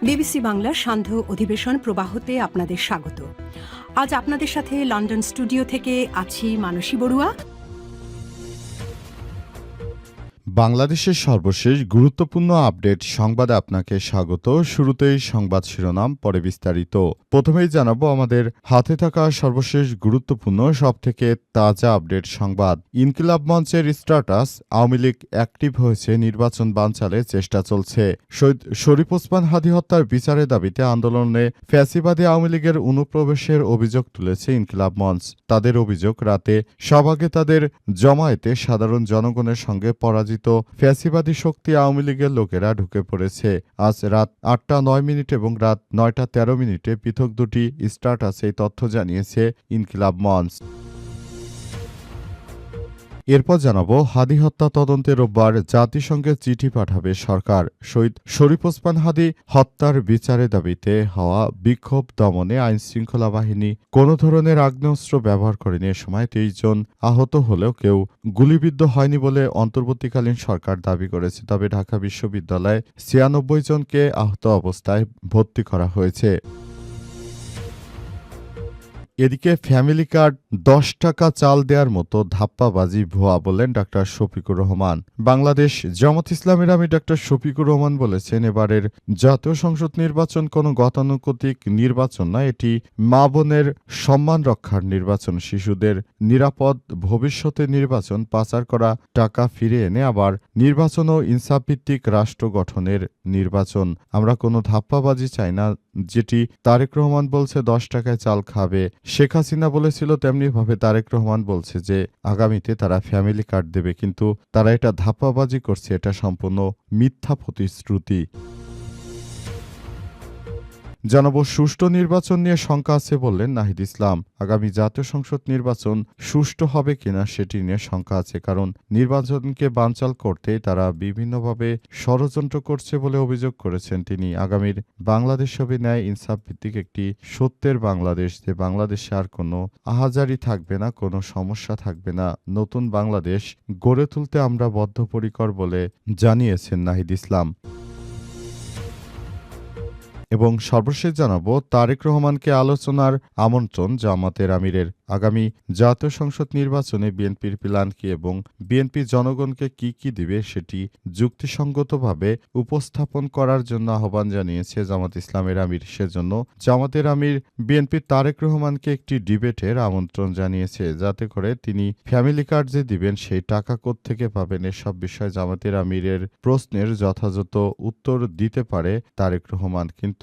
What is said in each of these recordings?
BBC বাংলার সান্ধ্য অধিবেশন প্রবাহতে আপনাদের স্বাগত। আজ আপনাদের সাথে লন্ডন স্টুডিও থেকে আছি মানসী বড়ুয়া। বাংলাদেশের সর্বশেষ গুরুত্বপূর্ণ আপডেট সংবাদে আপনাকে স্বাগত। শুরুতেই সংবাদ শিরোনাম, পরে বিস্তারিত। প্রথমেই জানাবো আমাদের হাতে থাকা সর্বশেষ গুরুত্বপূর্ণ সবথেকে তাজা আপডেট সংবাদ। ইনকিলাব মঞ্চের স্ট্যাটাস, আওয়ামী লীগ অ্যাক্টিভ হয়েছে, নির্বাচন বানচালে চেষ্টা চলছে। শহীদ শরীফ ওসমান হাদী হত্যার বিচারের দাবিতে আন্দোলনে ফ্যাসিবাদী আওয়ামী লীগের অনুপ্রবেশের অভিযোগ তুলেছে ইনকিলাব মঞ্চ। তাদের অভিযোগ, রাতে সভাগে তাদের জমায়েতে সাধারণ জনগণের সঙ্গে পরাজিত ফ্যাসিবাদী শক্তি আওয়ামী লীগের লোকেরা ঢুকে পড়েছে। আজ রাত 8টা 9 এবং রাত 9টা 13 পৃথক দুটি স্ট্যাটাসে এই তথ্য জানিয়েছে ইনকিলাব মঞ্চ। এরপর জানাবো, হাদী হত্যা তদন্তে রোববার জাতিসংঘে চিঠি পাঠাবে সরকার। শহীদ শরীফ ওসমান হাদী হত্যার বিচারের দাবিতে হওয়া বিক্ষোভ দমনে আইনশৃঙ্খলা বাহিনী কোনো ধরনের আগ্নেয়াস্ত্র ব্যবহার করেনি। এ সময় 23 জন আহত হলেও কেউ গুলিবিদ্ধ হয়নি বলে অন্তর্বর্তীকালীন সরকার দাবি করেছে। তবে ঢাকা বিশ্ববিদ্যালয়ে 96 জনকে আহত অবস্থায় ভর্তি করা হয়েছে। এদিকে ফ্যামিলি কার্ড 10 টাকা চাল দেওয়ার মতো ধাপ্পাবাজি ভুয়া বললেন ডাক্তার শফিকুর রহমান। বাংলাদেশ জামাত ইসলামের আমির ডাক্তার শফিকুর রহমান বলেছেন, এবারের জাতীয় সংসদ নির্বাচন কোনো গতানুগতিক নির্বাচন নয়, এটি মা বোনের সম্মান রক্ষার নির্বাচন, শিশুদের নিরাপদ ভবিষ্যতে নির্বাচন, পাচার করা টাকা ফিরে এনে আবার নির্বাচন ও ইনসাফভিত্তিক রাষ্ট্র গঠনের নির্বাচন। আমরা কোনো ধাপ্পাবাজি চাই না। যেটি তারেক রহমান বলছে 10 টাকায় চাল খাবে, শেখ হাসিনা বলেছিল, তেমনিভাবে তারেক রহমান বলছে যে আগামীতে তারা ফ্যামিলি কার্ড দেবে, কিন্তু তারা এটা ধাপ্পাবাজি করছে, এটা সম্পূর্ণ মিথ্যা প্রতিশ্রুতি। জানাবো, সুষ্ঠু নির্বাচন নিয়ে শঙ্কা আছে বললেন নাহিদ ইসলাম। আগামী জাতীয় সংসদ নির্বাচন সুষ্ঠু হবে কিনা সেটি নিয়ে শঙ্কা আছে, কারণ নির্বাচনকে বানচাল করতে তারা বিভিন্নভাবে ষড়যন্ত্র করছে বলে অভিযোগ করেছেন তিনি। আগামীর বাংলাদেশ হবে ন্যায় ইনসাফ ভিত্তিক একটি সত্যের বাংলাদেশ, যে বাংলাদেশে আর কোনো আহাজারি থাকবে না, কোনো সমস্যা থাকবে না। নতুন বাংলাদেশ গড়ে তুলতে আমরা বদ্ধপরিকর বলে জানিয়েছেন নাহিদ ইসলাম। এবং সর্বশেষ জানাবো, তারেক রহমানকে আলোচনার আমন্ত্রণ জামাতের আমিরের। আগামী জাতীয় সংসদ নির্বাচনে বিএনপির প্ল্যান কি এবং বিএনপি জনগণকে কি কি দিবে সেটি যুক্তিসঙ্গতভাবে উপস্থাপন করার জন্য আহ্বান জানিয়েছে জামাত ইসলামের আমির। সেজন্য জামাতের আমির বিএনপির তারেক রহমানকে একটি ডিবেটের আমন্ত্রণ জানিয়েছে, যাতে করে তিনি ফ্যামিলি কার্ড যে দিবেন সেই টাকা কোত্থেকে পাবেন এসব বিষয়ে জামাতের আমিরের প্রশ্নের যথাযথ উত্তর দিতে পারে তারেক রহমান। কিন্তু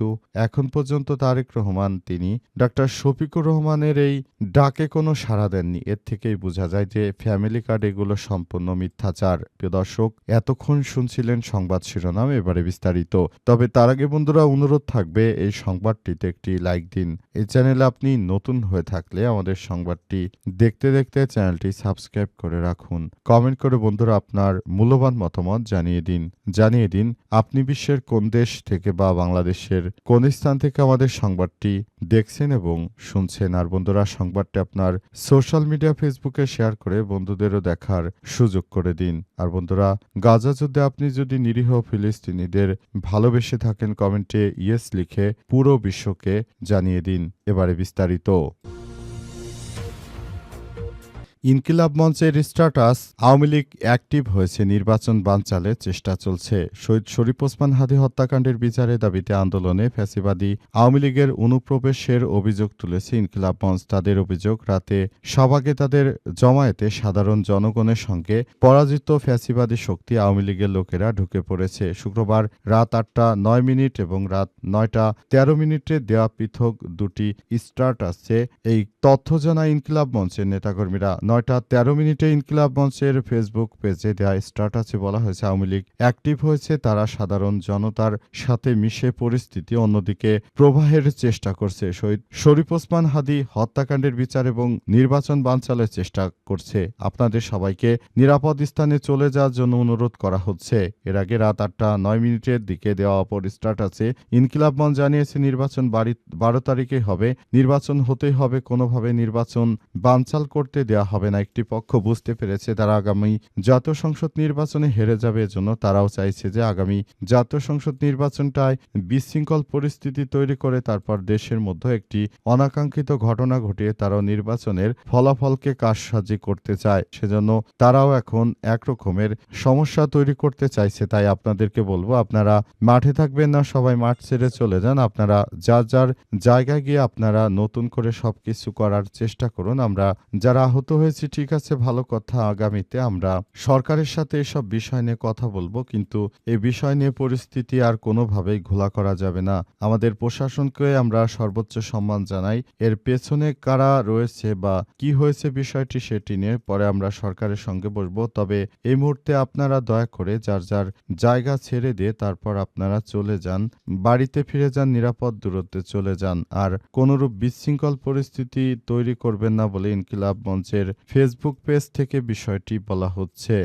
এখন পর্যন্ত তারেক রহমান তিনি ডাক্তার শফিকুর রহমানের এই ডাকে কোনো সাড়া দেননি। এর থেকেই বোঝা যায় যে ফ্যামিলি কার্ড এগুলো সম্পূর্ণ মিথ্যাচার। প্রিয় দর্শক, এতক্ষণ শুনছিলেন সংবাদ শিরোনাম, এবারে বিস্তারিত। তবে তার আগে বন্ধুরা, অনুরোধ থাকবে এই সংবাদটিতে একটি লাইক দিন। এই চ্যানেলে আপনি নতুন হয়ে থাকলে আমাদের সংবাদটি দেখতে দেখতে চ্যানেলটি সাবস্ক্রাইব করে রাখুন। কমেন্ট করে বন্ধুরা আপনার মূল্যবান মতামত জানিয়ে দিন আপনি বিশ্বের কোন দেশ থেকে বা বাংলাদেশের কোন স্থান থেকে আমাদের সংবাদটি দেখছেন এবং শুনছেন। আর বন্ধুরা, সংবাদটি আপনার সোশ্যাল মিডিয়া ফেসবুকে শেয়ার করে বন্ধুদেরও দেখার সুযোগ করে দিন। আর বন্ধুরা, গাজা যুদ্ধে আপনি যদি নিরীহ ফিলিস্তিনিদের ভালোবেসে থাকেন, কমেন্টে ইয়েস লিখে পুরো বিশ্বকে জানিয়ে দিন। এবারে বিস্তারিত। ইনকিলাব মঞ্চের স্ট্যাটাস, আওয়ামী লীগ অ্যাক্টিভ হয়েছে, নির্বাচন বানচালে চেষ্টা চলছে। শহীদ শরীফ ওসমান হাদী হত্যাকাণ্ডের বিচারের দাবিতে আন্দোলনে ফ্যাসিবাদী আওয়ামী লীগের অনুপ্রবেশের অভিযোগ তুলেছে ইনকিলাব মঞ্চ। তাদের অভিযোগ, রাতে সভাগে তাদের জমায়েতে সাধারণ জনগণের সঙ্গে পরাজিত ফ্যাসিবাদী শক্তি আওয়ামী লীগের লোকেরা ঢুকে পড়েছে। শুক্রবার রাত 8টা 9 এবং রাত 9টা 13 দেওয়া পৃথক দুটি স্ট্যাটাসে এই তথ্য জানায় ইনকিলাব মঞ্চের নেতাকর্মীরা। 9টা 13 ইনকিলাব মঞ্চের ফেসবুক পেজে দেয়া স্ট্যাটাসে বলা হয়েছে, আওয়ামী লীগ অ্যাক্টিভ হয়েছে, তারা সাধারণ জনতার সাথে মিশে পরিস্থিতি অন্যদিকে প্রবাহের চেষ্টা করছে। শহীদ শরীফ ওসমান হাদী হত্যাকাণ্ডের বিচার এবং নির্বাচন বানচালের চেষ্টা করছে। আপনাদের সবাইকে নিরাপদ স্থানে চলে যাওয়ার জন্য অনুরোধ করা হচ্ছে। এর আগে রাত 8টা 9 দিকে দেওয়া অপর স্ট্যাটাসে ইনকিলাব মঞ্চ জানিয়েছে, নির্বাচন 12 তারিখে হবে, নির্বাচন হতেই হবে, কোনোভাবে নির্বাচন বানচাল করতে দেওয়া হবে হবে না। একটি পক্ষ বুঝতে পেরেছে তারা আগামী জাতীয় সংসদ নির্বাচনে হেরে যাবে, এজন্য তারাও চাইছে যে আগামী জাতীয় সংসদ নির্বাচনটায় বিশৃঙ্খল পরিস্থিতি তৈরি করে তারপর দেশের মধ্যে একটি অনাকাঙ্ক্ষিত ঘটনা ঘটিয়ে তারাও নির্বাচনের ফলাফলকে কারসাজি করতে চায়। সেজন্য তারাও এখন একরকমের সমস্যা তৈরি করতে চাইছে। তাই আপনাদেরকে বলবো, আপনারা মাঠে থাকবেন না, সবাই মাঠ ছেড়ে চলে যান। আপনারা যার যার জায়গায় গিয়ে আপনারা নতুন করে সবকিছু করার চেষ্টা করুন। আমরা যারা আহত হয়েছি ঠিক আছে, ভালো কথা, আগামীতে আমরা সরকারের সাথে এসব বিষয় নিয়ে কথা বলবো, কিন্তু এই বিষয় নিয়ে পরিস্থিতি আর কোনোভাবেই ঘোলা করা যাবে না। আমাদের প্রশাসনকে আমরা সর্বোচ্চ সম্মান জানাই। এর পেছনে কারা রয়েছে বা কি হয়েছে বিষয়টি সেটি নিয়ে পরে আমরা সরকারের সঙ্গে বসবো। তবে এই মুহূর্তে আপনারা দয়া করে যার যার জায়গা ছেড়ে দিয়ে তারপর আপনারা চলে যান, বাড়িতে ফিরে যান, নিরাপদ দূরত্বে চলে যান। আর কোনরূপ বিশৃঙ্খল পরিস্থিতি তৈরি করবেন না বলে ইনকিলাব মঞ্চের ফেসবুক পেজ থেকে বিষয়টি বলা হচ্ছে।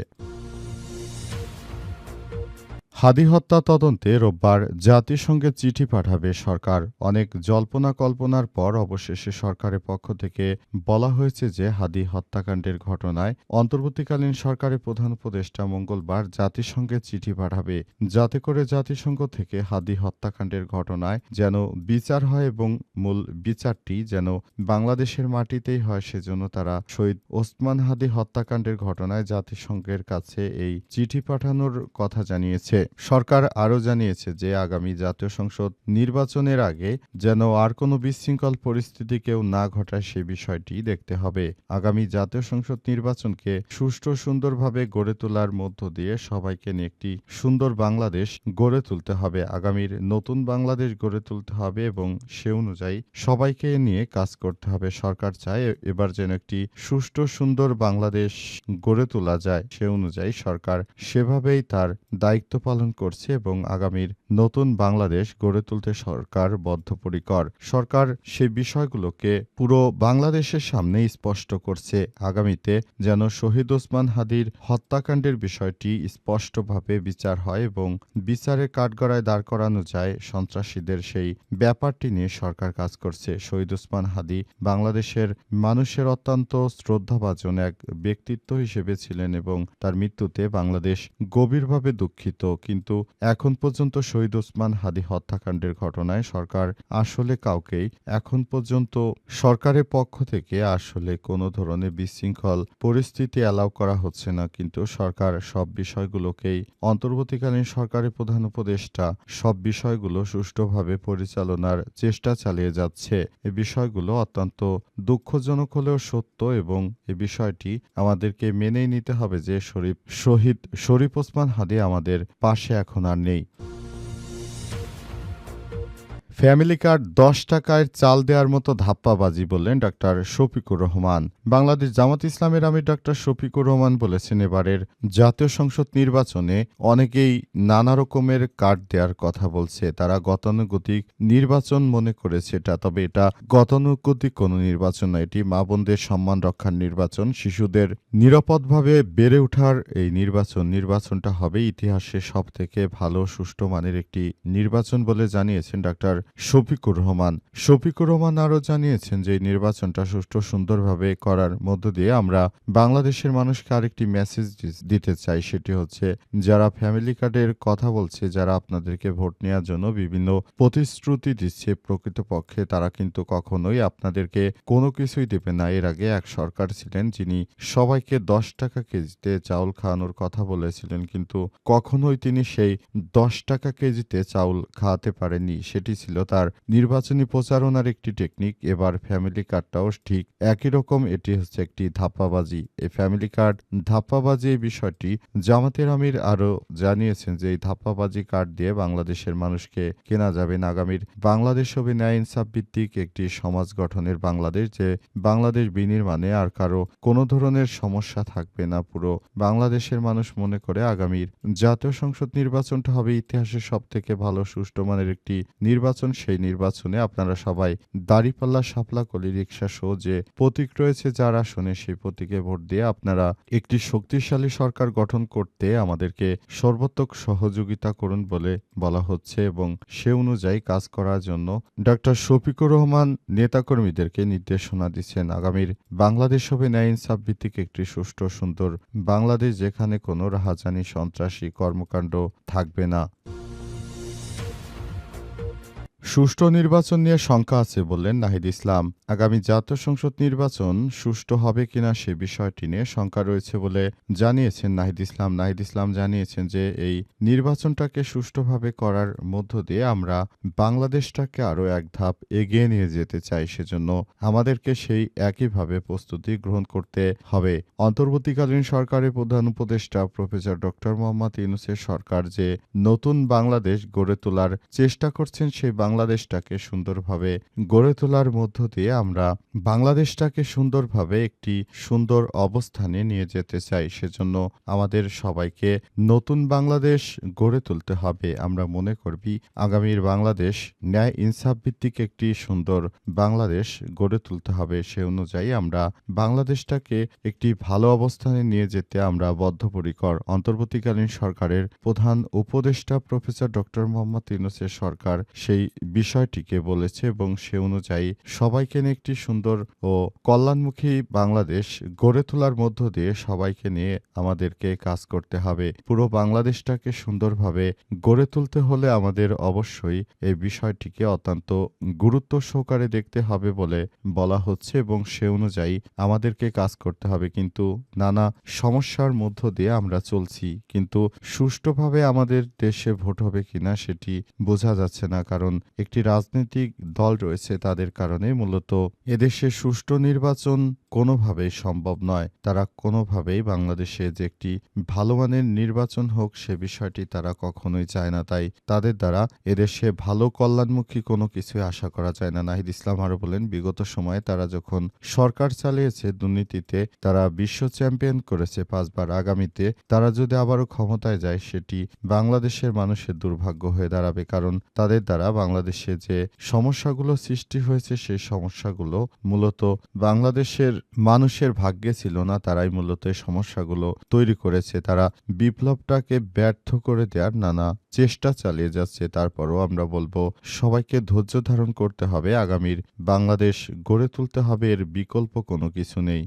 হাদি হত্যা তদন্তে রোববার জাতিসংঘে চিঠি পাঠাবে সরকার। অনেক জল্পনা কল্পনার পর অবশেষে সরকারের পক্ষ থেকে বলা হয়েছে যে হাদি হত্যাকাণ্ডের ঘটনায় অন্তর্বর্তীকালীন সরকারের প্রধান উপদেষ্টা মঙ্গলবার জাতিসংঘে চিঠি পাঠাবে, যাতে করে জাতিসংঘ থেকে হাদি হত্যাকাণ্ডের ঘটনায় যেন বিচার হয় এবং মূল বিচারটি যেন বাংলাদেশের মাটিতেই হয়। সেজন্য তারা শহীদ ওসমান হাদি হত্যাকাণ্ডের ঘটনায় জাতিসংঘের কাছে এই চিঠি পাঠানোর কথা জানিয়েছে। সরকার আরও জানিয়েছে যে আগামী জাতীয় সংসদ নির্বাচনের আগে যেন আর কোনো বিশৃঙ্খল পরিস্থিতি কেউ না ঘটায় সে বিষয়টি দেখতে হবে। আগামী জাতীয় সংসদ নির্বাচনকে সুষ্ঠু সুন্দরভাবে গড়ে তোলার মধ্য দিয়ে সবাইকে নিয়ে একটি সুন্দর বাংলাদেশ গড়ে তুলতে হবে। আগামীর নতুন বাংলাদেশ গড়ে তুলতে হবে এবং সে অনুযায়ী সবাইকে নিয়ে কাজ করতে হবে। সরকার চায় এবার যেন একটি সুষ্ঠু সুন্দর বাংলাদেশ গড়ে তোলা যায়, সে অনুযায়ী সরকার সেভাবেই তার দায়িত্ব পালন করছে এবং আগামীর নতুন বাংলাদেশ গড়ে তুলতে সরকার বদ্ধপরিকর। সরকার সেই বিষয়গুলোকে পুরো বাংলাদেশের সামনে স্পষ্ট করছে। আগামীতে যেন শহীদ ওসমান হাদির হত্যাকাণ্ডের বিষয়টি স্পষ্টভাবে বিচার হয় এবং বিচারের কাঠগড়ায় দাঁড় করানো যায় সন্ত্রাসীদের, সেই ব্যাপারটি নিয়ে সরকার কাজ করছে। শহীদ ওসমান হাদি বাংলাদেশের মানুষের অত্যন্ত শ্রদ্ধাভাজন এক ব্যক্তিত্ব হিসেবে ছিলেন এবং তার মৃত্যুতে বাংলাদেশ গভীরভাবে দুঃখিত। কিন্তু এখন পর্যন্ত শহীদ ওসমান হাদি হত্যাকাণ্ডের ঘটনায় সরকার আসলে কাউকেই এখন পর্যন্ত সরকারের পক্ষ থেকে আসলে কোনো ধরনের বিশৃঙ্খল পরিস্থিতি অ্যালাউ করা হচ্ছে না। কিন্তু সরকার সব বিষয়গুলোকেই অন্তর্বর্তীকালীন সরকারের প্রধান উপদেষ্টা সব বিষয়গুলো সুষ্ঠুভাবে পরিচালনার চেষ্টা চালিয়ে যাচ্ছে। এই বিষয়গুলো অত্যন্ত দুঃখজনক হলেও সত্য এবং এই বিষয়টি আমাদেরকে মেনেই নিতে হবে যে শহীদ শরীফ ওসমান হাদি আমাদের পাশে এখন আর নেই। ফ্যামিলি কার্ড 10 টাকায় চাল দেওয়ার মতো ধাপ্পাবাজি বললেন ডাক্তার শফিকুর রহমান। বাংলাদেশ জামাত ইসলামের আমির ডাক্তার শফিকুর রহমান বলেছেন, এবারের জাতীয় সংসদ নির্বাচনে অনেকেই নানা রকমের কার্ড দেওয়ার কথা বলছে। তারা গতানুগতিক নির্বাচন মনে করেছে এটা, তবে এটা গতানুগতিক কোনো নির্বাচন নয়, এটি মা বোনদের সম্মান রক্ষার নির্বাচন, শিশুদের নিরাপদভাবে বেড়ে ওঠার এই নির্বাচনটা হবে ইতিহাসে সবথেকে ভালো সুষ্ঠু মানের একটি নির্বাচন বলে জানিয়েছেন ডাক্তার শফিকুর রহমান। শফিকুর রহমান আরও জানিয়েছেন যে এই নির্বাচনটা সুষ্ঠু সুন্দরভাবে করার মধ্য দিয়ে আমরা বাংলাদেশের মানুষকে আরেকটি মেসেজ দিতে চাই, সেটি হচ্ছে যারা ফ্যামিলি কার্ডের কথা বলছে, যারা আপনাদেরকে ভোট নেওয়ার জন্য বিভিন্ন প্রতিশ্রুতি দিচ্ছে, প্রকৃতপক্ষে তারা কিন্তু কখনোই আপনাদেরকে কোনো কিছুই দেবে না। এর আগে এক সরকার ছিলেন যিনি সবাইকে 10 টাকা কেজিতে চাউল খাওয়ানোর কথা বলেছিলেন, কিন্তু কখনোই তিনি সেই 10 টাকা কেজিতে চাউল খাওয়াতে পারেননি। সেটি ছিল তার নির্বাচনী প্রচারণার একটি টেকনিক। এবার ফ্যামিলি কার্ডটাও ঠিক একই রকম, এটি হচ্ছে একটি ধাপ্পাবাজি। এই ফ্যামিলি কার্ড ধাপ্পাবাজি এই বিষয়টি জামাতের আমির আরও জানিয়েছেন যে এই ধাপ্পাবাজি কার্ড দিয়ে বাংলাদেশের মানুষকে কেনা যাবে না। আগামীর বাংলাদেশ হবে ন্যায় ইনসাফ ভিত্তিক একটি সমাজ গঠনের বাংলাদেশ, যে বাংলাদেশ বিনির্মাণে আর কারো কোনো ধরনের সমস্যা থাকবে না। পুরো বাংলাদেশের মানুষ মনে করে আগামীর জাতীয় সংসদ নির্বাচনটা হবে ইতিহাসের সবথেকে ভালো সুষ্ঠু মানের একটি নির্বাচন নির্বাচন, সেই নির্বাচনে আপনারা সবাই দাঁড়িপাল্লা, শাপলাকলি, রিকশা সহ যে প্রতীক রয়েছে যার আসনে, সেই প্রতীকে ভোট দিয়ে আপনারা একটি শক্তিশালী সরকার গঠন করতে আমাদেরকে সর্বাত্মক সহযোগিতা করুন বলে বলা হচ্ছে এবং সে অনুযায়ী কাজ করার জন্য ডক্টর শফিকুর রহমান নেতাকর্মীদেরকে নির্দেশনা দিচ্ছেন। আগামীর বাংলাদেশ হবে ন্যায় ইনসাফ ভিত্তিক একটি সুষ্ঠু সুন্দর বাংলাদেশ, যেখানে কোনো রাহাজানি সন্ত্রাসী কর্মকাণ্ড থাকবে না। সুষ্ঠু নির্বাচন নিয়ে শঙ্কা আছে বললেন নাহিদ ইসলাম। আগামী জাতীয় সংসদ নির্বাচন সুষ্ঠু হবে কিনা সে বিষয়টি নিয়ে শঙ্কা রয়েছে বলে জানিয়েছেন নাহিদ ইসলাম। নাহিদ ইসলাম জানিয়েছেন যে এই নির্বাচনটাকে সুষ্ঠুভাবে করার মধ্য দিয়ে আমরা বাংলাদেশটাকে আরও এক ধাপ এগিয়ে নিয়ে যেতে চাই। সেজন্য আমাদেরকে সেই একইভাবে প্রস্তুতি গ্রহণ করতে হবে। অন্তর্বর্তীকালীন সরকারের প্রধান উপদেষ্টা প্রফেসর ডক্টর মোহাম্মদ ইউনূসের সরকার যে নতুন বাংলাদেশ গড়ে তোলার চেষ্টা করছেন, সেই বাংলাদেশটাকে সুন্দরভাবে গড়ে তোলার মধ্য দিয়ে আমরা বাংলাদেশটাকে সুন্দরভাবে একটি সুন্দর অবস্থানে নিয়ে যেতে চাই। সেজন্য আমাদের সবাইকে নতুন বাংলাদেশ গড়ে তুলতে হবে। আমরা মনে করি আগামীর বাংলাদেশ ন্যায় ইনসাফ ভিত্তিক একটি সুন্দর বাংলাদেশ গড়ে তুলতে হবে। সে অনুযায়ী আমরা বাংলাদেশটাকে একটি ভালো অবস্থানে নিয়ে যেতে আমরা বদ্ধপরিকর। অন্তর্বর্তীকালীন সরকারের প্রধান উপদেষ্টা প্রফেসর ডক্টর মোহাম্মদ ইউনূসের সরকার সেই বিষয়টিকে বলেছে এবং সে অনুযায়ী সবাইকে নিয়ে একটি সুন্দর ও কল্যাণমুখী বাংলাদেশ গড়ে তোলার মধ্য দিয়ে সবাইকে নিয়ে আমাদেরকে কাজ করতে হবে। পুরো বাংলাদেশটাকে সুন্দরভাবে গড়ে তুলতে হলে আমাদের অবশ্যই এই বিষয়টিকে অত্যন্ত গুরুত্ব সহকারে দেখতে হবে বলে বলা হচ্ছে এবং সে অনুযায়ী আমাদেরকে কাজ করতে হবে। কিন্তু নানা সমস্যার মধ্য দিয়ে আমরা চলছি, কিন্তু সুষ্ঠুভাবে আমাদের দেশে ভোট হবে কিনা সেটি বোঝা যাচ্ছে না, কারণ একটি রাজনৈতিক দল রয়েছে, তাদের কারণে মূলত এদেশে সুষ্ঠু নির্বাচন কোনোভাবেই সম্ভব নয়। তারা কোনোভাবেই বাংলাদেশে যে একটি ভালো মানের নির্বাচন হোক সে বিষয়টি তারা কখনোই চায় না। তাই তাদের দ্বারা এদেশে ভালো কল্যাণমুখী কোনো কিছুই আশা করা যায় না। নাহিদ ইসলাম আরও বলেন, বিগত সময়ে তারা যখন সরকার চালিয়েছে, দুর্নীতিতে তারা বিশ্ব চ্যাম্পিয়ন করেছে 5 বার। আগামীতে তারা যদি আবারও ক্ষমতায় যায় সেটি বাংলাদেশের মানুষের দুর্ভাগ্য হয়ে দাঁড়াবে, কারণ তাদের দ্বারা বাংলাদেশে যে সমস্যাগুলো সৃষ্টি হয়েছে সেই সমস্যাগুলো মূলত বাংলাদেশের মানুষের ভাগ্যে ছিল না। তারাই মূলত এই সমস্যাগুলো তৈরি করেছে। তারা বিপ্লবটাকে ব্যর্থ করে দেওয়ার নানা চেষ্টা চালিয়ে যাচ্ছে। তারপরও আমরা বলবো সবাইকে ধৈর্য ধারণ করতে হবে। আগামীর বাংলাদেশ গড়ে তুলতে হবে, এর বিকল্প কোনো কিছু নেই।